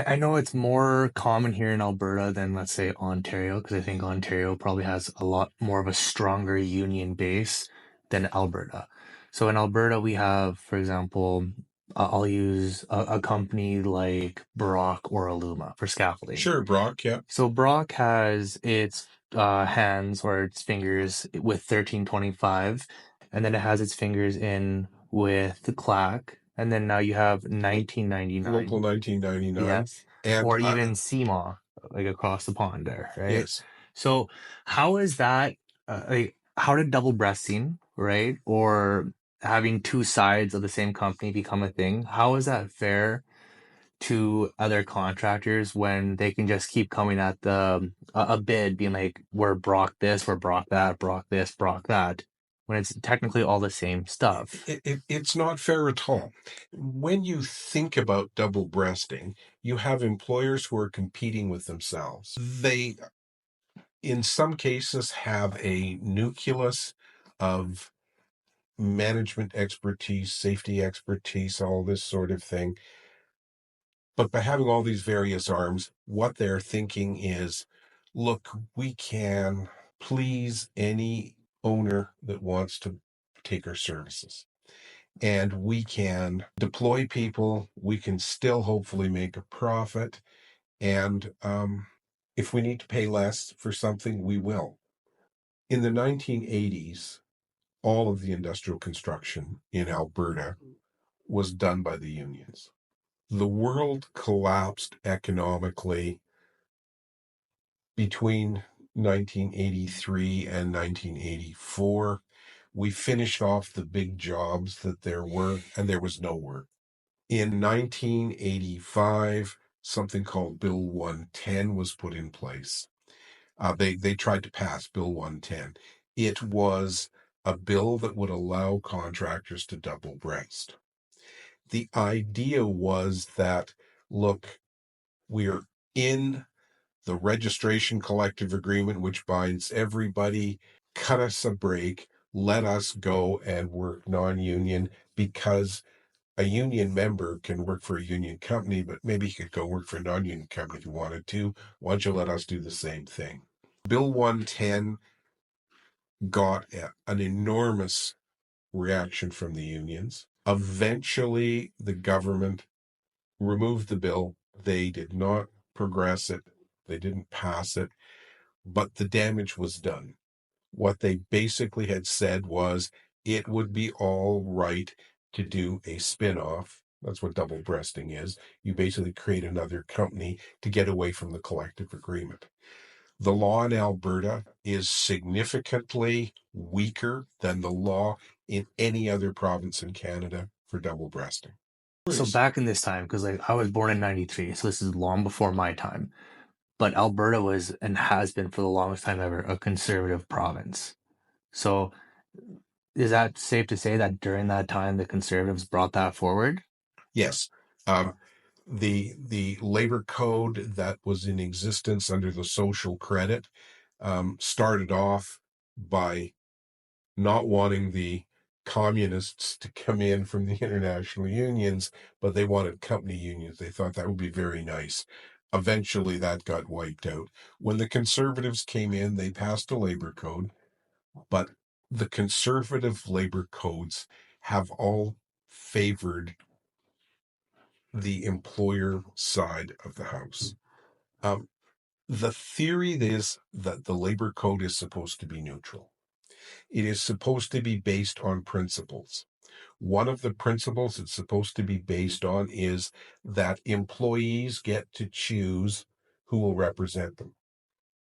I know it's more common here in Alberta than, let's say, Ontario, because I think Ontario probably has a lot more of a stronger union base than Alberta. So in Alberta, we have, for example, I'll use a company like Brock or Aluma for scaffolding. Sure, Brock, yeah. So Brock has its hands or its fingers with 1325, and then it has its fingers in with the clack, and then now you have Local 1999. 1999. Yes. And Or even SEMA, like across the pond there, right? yes, So how is that, like, how did double breasting, right? Or having two sides of the same company become a thing? How is that fair to other contractors when they can just keep coming at a bid being like, we're Brock this, we're Brock that, Brock this, Brock that, when it's technically all the same stuff? it's not fair at all. When you think about double breasting, you have employers who are competing with themselves. They, in some cases, have a nucleus of management expertise, safety expertise, all this sort of thing. But by having all these various arms, what they're thinking is, look, we can please any owner that wants to take our services. And we can deploy people. We can still hopefully make a profit. And if we need to pay less for something, we will. In the 1980s, all of the industrial construction in Alberta was done by the unions. The world collapsed economically between 1983 and 1984. We finished off the big jobs that there were, and there was no work. In 1985, something called Bill 110 was put in place. They tried to pass Bill 110. It was a bill that would allow contractors to double breast. The idea was that, look, we're in the registration collective agreement, which binds everybody. Cut us a break. Let us go and work non-union, because a union member can work for a union company, but maybe he could go work for a non-union company if he wanted to. Why don't you let us do the same thing? Bill 110 got an enormous reaction from the unions. Eventually, the government removed the bill. They did not progress it. They didn't pass it, but the damage was done. What they basically had said was it would be all right to do a spin-off. That's what double breasting is. You basically create another company to get away from the collective agreement. The law in Alberta is significantly weaker than the law in any other province in Canada for double breasting. So back in this time, because like I was born in 93, so this is long before my time, but Alberta was and has been for the longest time ever a conservative province. So is that safe to say that during that time the conservatives brought that forward? Yes. The labor code that was in existence under the social credit started off by not wanting the communists to come in from the international unions, but they wanted company unions. They thought that would be very nice. Eventually, that got wiped out. When the conservatives came in, they passed a labor code, but the conservative labor codes have all favored the employer side of the house. Um, the theory is that the labor code is supposed to be neutral. It is supposed to be based on principles. One of the principles it's supposed to be based on is that employees get to choose who will represent them.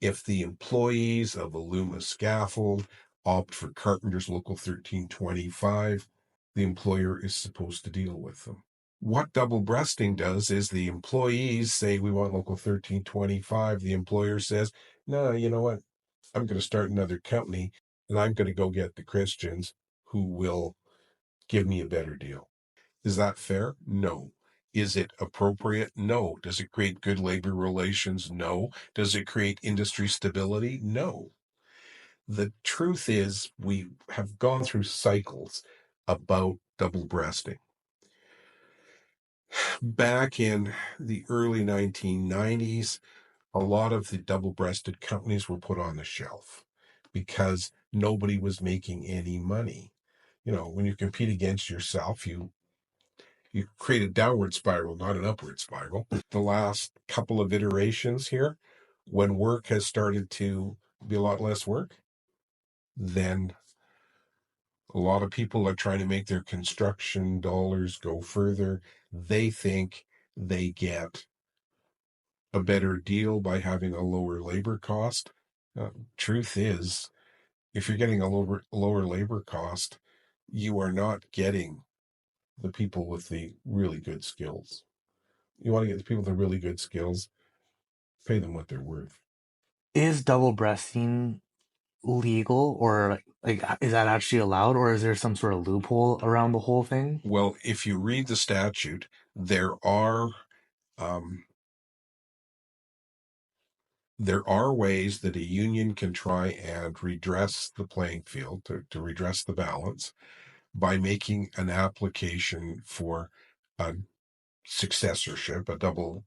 If the employees of Aluma Scaffold opt for Carpenters Local 1325, the employer is supposed to deal with them. What double breasting does is the employees say, we want Local 1325. The employer says, no, you know what? I'm going to start another company and I'm going to go get the Christians who will give me a better deal. Is that fair? No. Is it appropriate? No. Does it create good labor relations? No. Does it create industry stability? No. The truth is, we have gone through cycles about double breasting. Back in the early 1990s, a lot of the double-breasted companies were put on the shelf because nobody was making any money. When you compete against yourself, you create a downward spiral, not an upward spiral. The last couple of iterations here, when work has started to be a lot less work, then a lot of people are trying to make their construction dollars go further. They think they get a better deal by having a lower labor cost. Uh, Truth is, if you're getting a lower labor cost, you are not getting the people with the really good skills. You want to get the people with the really good skills, pay them what they're worth. Is double breasting legal, or like is that actually allowed, or is there some sort of loophole around the whole thing? Well, if you read the statute, there are um, there are ways that a union can try and redress the playing field, to redress the balance, by making an application for a successorship, a double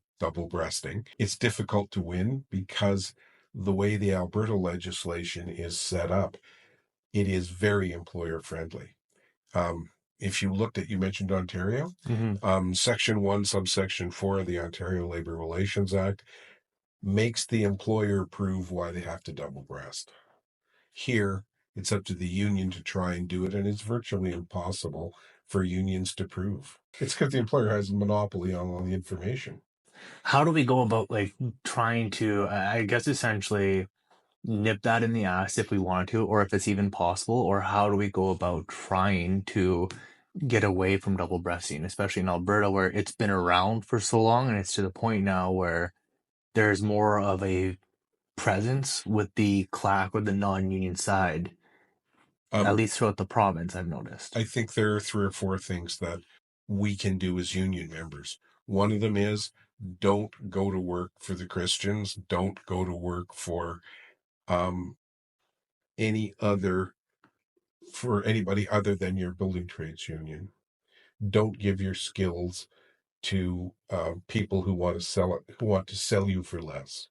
breasting. It's difficult to win because the way the Alberta legislation is set up, it is very employer friendly. Um, if you looked at, you mentioned Ontario, Hmm. Section 1, Subsection 4 of the Ontario Labor Relations Act makes the employer prove why they have to double breast. Here, it's up to the union to try and do it, and it's virtually impossible for unions to prove. It's because the employer has a monopoly on all the information. How do we go about like trying to, I guess, essentially nip that in the ass if we want to, or if it's even possible, or how do we go about trying to get away from double breasting, especially in Alberta where it's been around for so long and it's to the point now where there's more of a presence with the clack or the non-union side, at Um, least throughout the province, I've noticed. I think there are 3 or 4 things that we can do as union members. One of them is, don't go to work for the Christians. Don't go to work um, any other for anybody other than your building trades union. Don't give your skills to people who want to sell it, who want to sell you for less.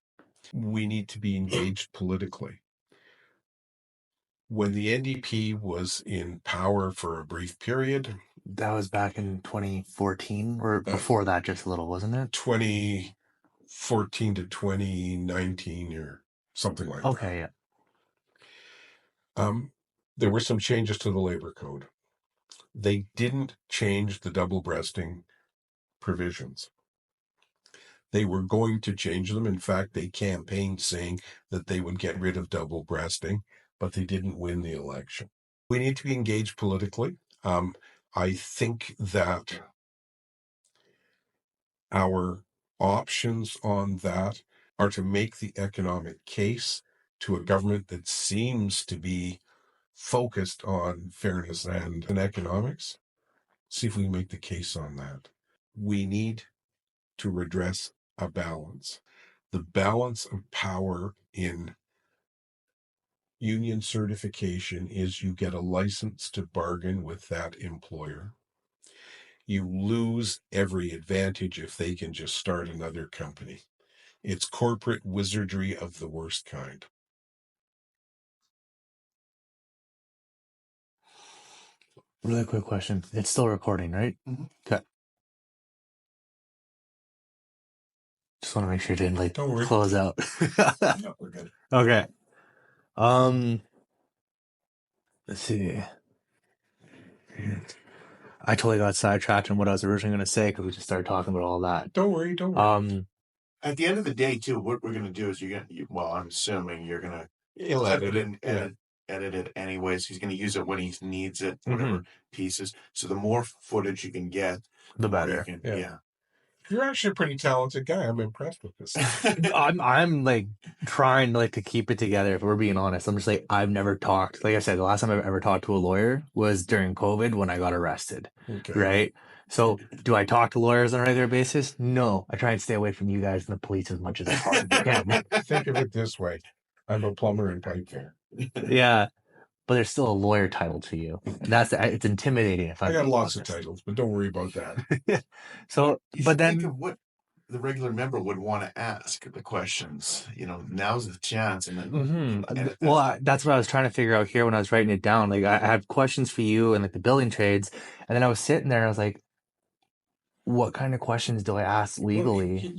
We need to be engaged politically. When the NDP was in power for a brief period, That was back in 2014, or uh, before that, just a little, wasn't it? 2014 to 2019 or something like that, Okay, yeah. um, there were some changes to the labor code. They didn't change the double breasting provisions. They were going to change them. In fact, they campaigned saying that they would get rid of double breasting, but they didn't win the election. We need to be engaged politically. I think that our options on that are to make the economic case to a government that seems to be focused on fairness and economics. See if we can make the case on that. We need to redress a balance. The balance of power in union certification is you get a license to bargain with that employer. You lose every advantage if they can just start another company. It's corporate wizardry of the worst kind. Really quick question. It's still recording, right? Mhm. Okay. Just want to make sure it didn't like Don't worry. close out. No, we're good. Okay. Um, let's see. I totally got sidetracked on what I was originally going to say because we just started talking about all that. Don't worry. Don't worry. At the end of the day, too, what we're going to do is well, I'm assuming you're going to You'll edit it. Yeah. edit it anyways. He's going to use it when he needs it, Mhm. whatever pieces. So the more footage you can get, The more you better. can, Yeah. You're actually a pretty talented guy. I'm impressed with this. I'm like trying like to keep it together. If we're being honest, I'm just like I've never talked. Like I said, the last time I've ever talked to a lawyer was during COVID when I got arrested. Okay. Right. So do I talk to lawyers on a regular basis? No. I try and stay away from you guys and the police as much as I possibly can. Think of it this way. I'm a plumber and pipe fitter. Yeah. but there's still a lawyer title to you. And it's intimidating if I I'm got being lots of honest. titles, but don't worry about that. So, You but should think then, of what the regular member would want to ask the questions. Now's the chance, that's what I was trying to figure out here when I was writing it down. Like, I had questions for you and like the building trades, and then I was sitting there and I was like, what kind of questions do I ask Well, legally?